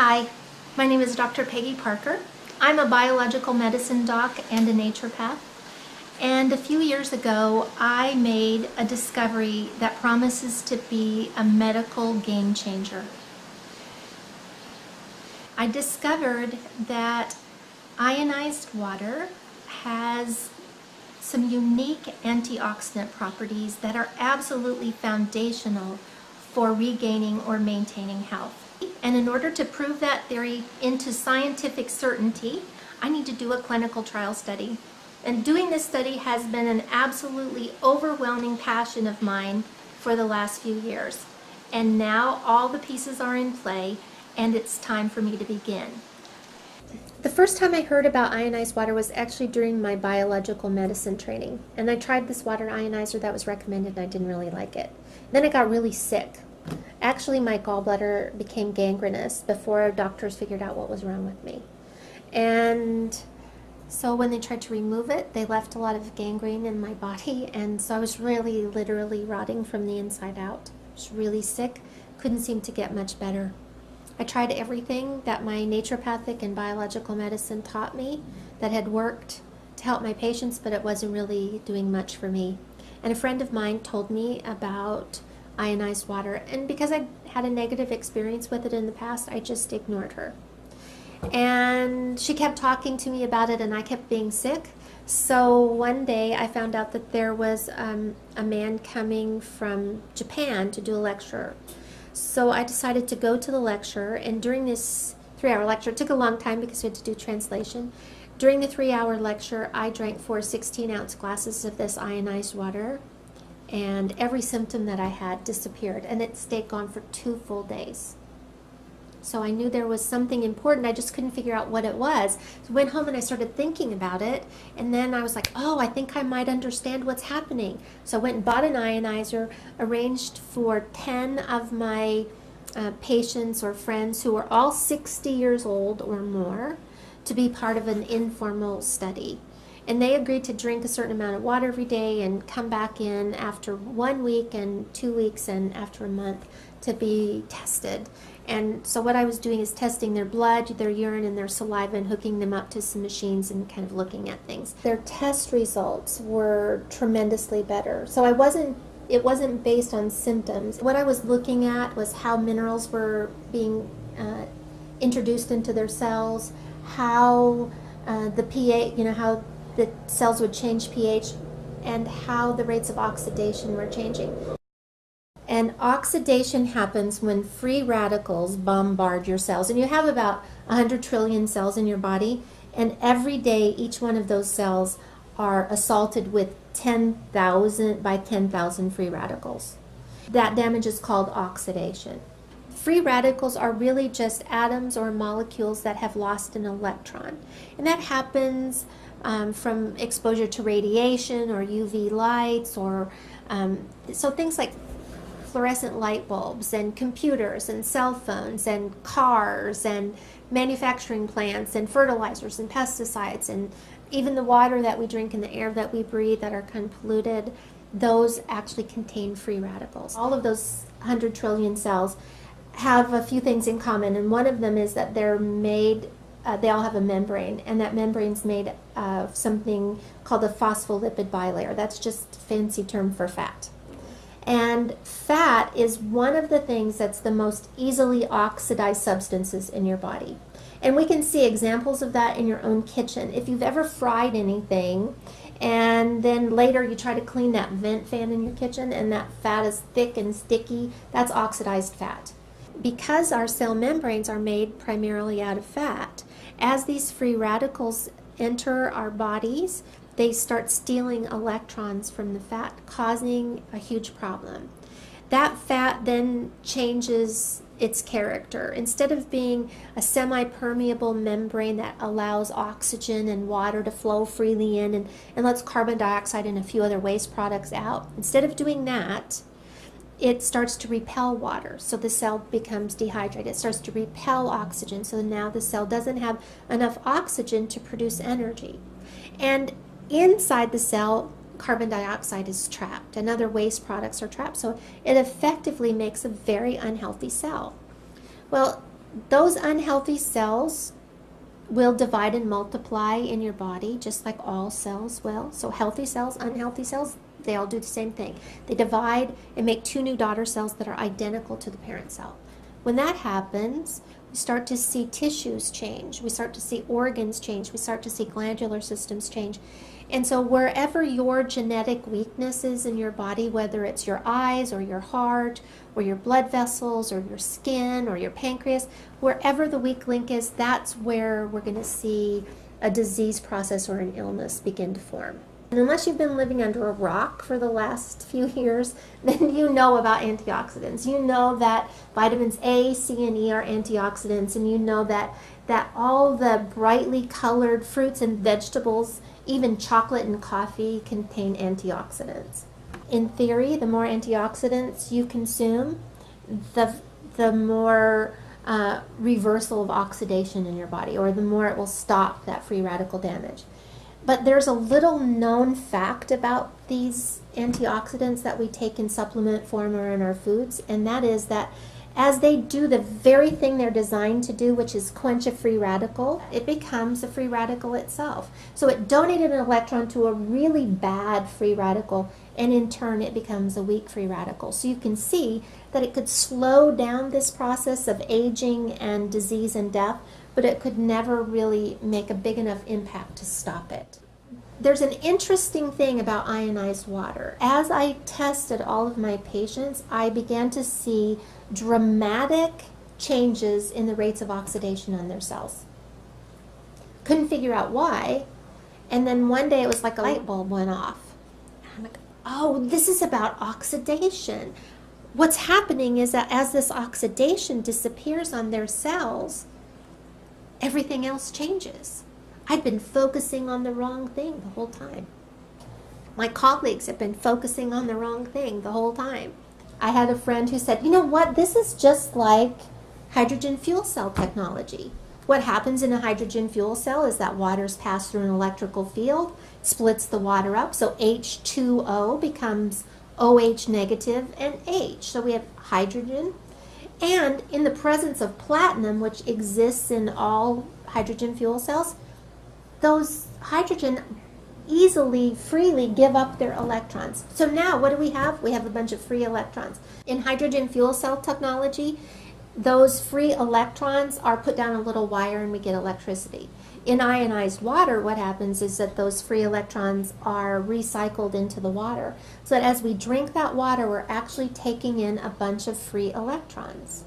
Hi, my name is Dr. Peggy Parker. I'm a biological medicine doc and a naturopath. And a few years ago, I made a discovery that promises to be a medical game changer. I discovered that ionized water has some unique antioxidant properties that are absolutely foundational for regaining or maintaining health. And in order to prove that theory into scientific certainty, I need to do a clinical trial study. And doing this study has been an absolutely overwhelming passion of mine for the last few years. And now all the pieces are in play, and it's time for me to begin. The first time I heard about ionized water was actually during my biological medicine training. And I tried this water ionizer that was recommended and I didn't really like it. Then I got really sick. Actually, my gallbladder became gangrenous before doctors figured out what was wrong with me. And so when they tried to remove it, they left a lot of gangrene in my body. And so I was really literally rotting from the inside out. I was really sick, couldn't seem to get much better. I tried everything that my naturopathic and biological medicine taught me that had worked to help my patients, but it wasn't really doing much for me. And a friend of mine told me about ionized water, and because I had a negative experience with it in the past, I just ignored her. And she kept talking to me about it, and I kept being sick. So one day I found out that there was a man coming from Japan to do a lecture. So I decided to go to the lecture, and during this 3-hour lecture, it took a long time because we had to do translation. During the 3-hour lecture, I drank 4 16-ounce glasses of this ionized water, and every symptom that I had disappeared, and it stayed gone for 2 full days. So I knew there was something important, I just couldn't figure out what it was. So I went home and I started thinking about it, and then I was like, oh, I think I might understand what's happening. So I went and bought an ionizer, arranged for 10 of my patients or friends who were all 60 years old or more to be part of an informal study. And they agreed to drink a certain amount of water every day and come back in after 1 week and 2 weeks and after a month to be tested. And so what I was doing is testing their blood, their urine, and their saliva and hooking them up to some machines and kind of looking at things. Their test results were tremendously better. So it wasn't based on symptoms. What I was looking at was how minerals were being introduced into their cells, how the pH, how the cells would change pH, and how the rates of oxidation were changing. And oxidation happens when free radicals bombard your cells. And you have about 100 trillion cells in your body, and every day each one of those cells are assaulted with 10,000 by 10,000 free radicals. That damage is called oxidation. Free radicals are really just atoms or molecules that have lost an electron. And that happens from exposure to radiation or UV lights, or so things like fluorescent light bulbs and computers and cell phones and cars and manufacturing plants and fertilizers and pesticides, and even the water that we drink and the air that we breathe that are kind of polluted, those actually contain free radicals. All of those 100 trillion cells have a few things in common, and one of them is that they're made, they all have a membrane, and that membrane's made of something called a phospholipid bilayer. That's just a fancy term for fat. And fat is one of the things that's the most easily oxidized substances in your body. And we can see examples of that in your own kitchen. If you've ever fried anything and then later you try to clean that vent fan in your kitchen and that fat is thick and sticky, that's oxidized fat. Because our cell membranes are made primarily out of fat, as these free radicals enter our bodies, they start stealing electrons from the fat, causing a huge problem. That fat then changes its character. Instead of being a semi-permeable membrane that allows oxygen and water to flow freely in and lets carbon dioxide and a few other waste products out, instead of doing that, it starts to repel water, so the cell becomes dehydrated. It starts to repel oxygen, so now the cell doesn't have enough oxygen to produce energy. And inside the cell, carbon dioxide is trapped and other waste products are trapped, so it effectively makes a very unhealthy cell. Well, Those unhealthy cells will divide and multiply in your body just like all cells will. So healthy cells, unhealthy cells, they all do the same thing. They divide and make two new daughter cells that are identical to the parent cell. When that happens, we start to see tissues change. We start to see organs change. We start to see glandular systems change. And so wherever your genetic weakness is in your body, whether it's your eyes or your heart or your blood vessels or your skin or your pancreas, wherever the weak link is, that's where we're going to see a disease process or an illness begin to form. And unless you've been living under a rock for the last few years, then you know about antioxidants. You know that vitamins A, C, and E are antioxidants, and you know that all the brightly colored fruits and vegetables, even chocolate and coffee, contain antioxidants. In theory, the more antioxidants you consume, the more reversal of oxidation in your body, or the more it will stop that free radical damage. But there's a little known fact about these antioxidants that we take in supplement form or in our foods, and that is that as they do the very thing they're designed to do, which is quench a free radical, it becomes a free radical itself. So it donated an electron to a really bad free radical, and in turn it becomes a weak free radical. So you can see that it could slow down this process of aging and disease and death, but it could never really make a big enough impact to stop it. There's an interesting thing about ionized water. As I tested all of my patients, I began to see dramatic changes in the rates of oxidation on their cells. Couldn't figure out why, and then one day it was like a light bulb went off. I'm like, oh, this is about oxidation. What's happening is that as this oxidation disappears on their cells, everything else changes. I've been focusing on the wrong thing the whole time. My colleagues have been focusing on the wrong thing the whole time. I had a friend who said, you know what, this is just like hydrogen fuel cell technology. What happens in a hydrogen fuel cell is that water's passed through an electrical field, splits the water up, so H2O becomes OH negative and H. So we have hydrogen, and in the presence of platinum, which exists in all hydrogen fuel cells, those hydrogen easily, freely give up their electrons. So now what do we have? We have a bunch of free electrons. In hydrogen fuel cell technology, those free electrons are put down a little wire and we get electricity. In ionized water, what happens is that those free electrons are recycled into the water. So that as we drink that water, we're actually taking in a bunch of free electrons.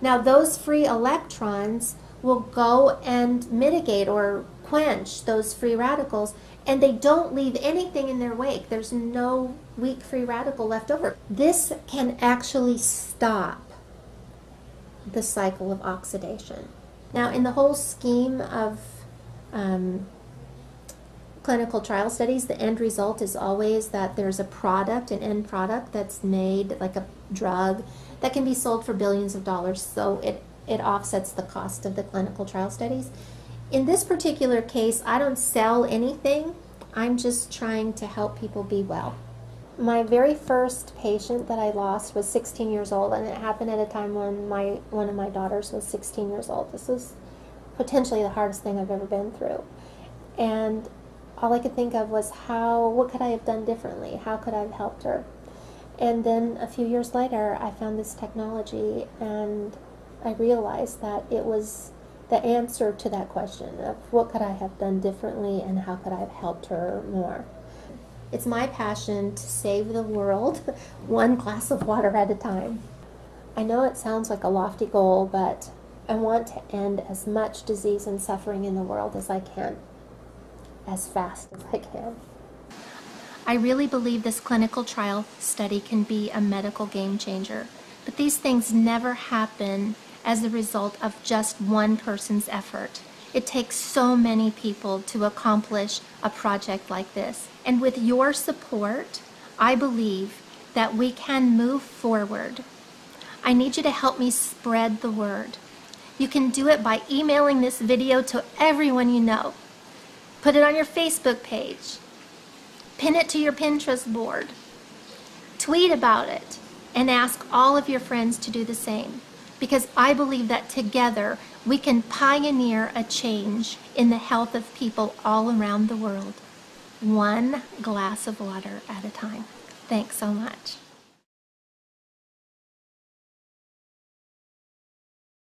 Now those free electrons will go and mitigate or quench those free radicals, and they don't leave anything in their wake. There's no weak free radical left over. This can actually stop the cycle of oxidation. Now, in the whole scheme of clinical trial studies, the end result is always that there's a product, an end product that's made, like a drug, that can be sold for billions of dollars, so it offsets the cost of the clinical trial studies. In this particular case, I don't sell anything. I'm just trying to help people be well. My very first patient that I lost was 16 years old, and it happened at a time when one of my daughters was 16 years old. This was potentially the hardest thing I've ever been through. And all I could think of was what could I have done differently? How could I have helped her? And then a few years later, I found this technology, and I realized that it was the answer to that question of what could I have done differently and how could I have helped her more. It's my passion to save the world one glass of water at a time. I know it sounds like a lofty goal, but I want to end as much disease and suffering in the world as I can, as fast as I can. I really believe this clinical trial study can be a medical game changer, but these things never happen as a result of just one person's effort. It takes so many people to accomplish a project like this. And with your support, I believe that we can move forward. I need you to help me spread the word. You can do it by emailing this video to everyone you know. Put it on your Facebook page. Pin it to your Pinterest board. Tweet about it and ask all of your friends to do the same. because I believe that together we can pioneer a change in the health of people all around the world, one glass of water at a time. Thanks so much.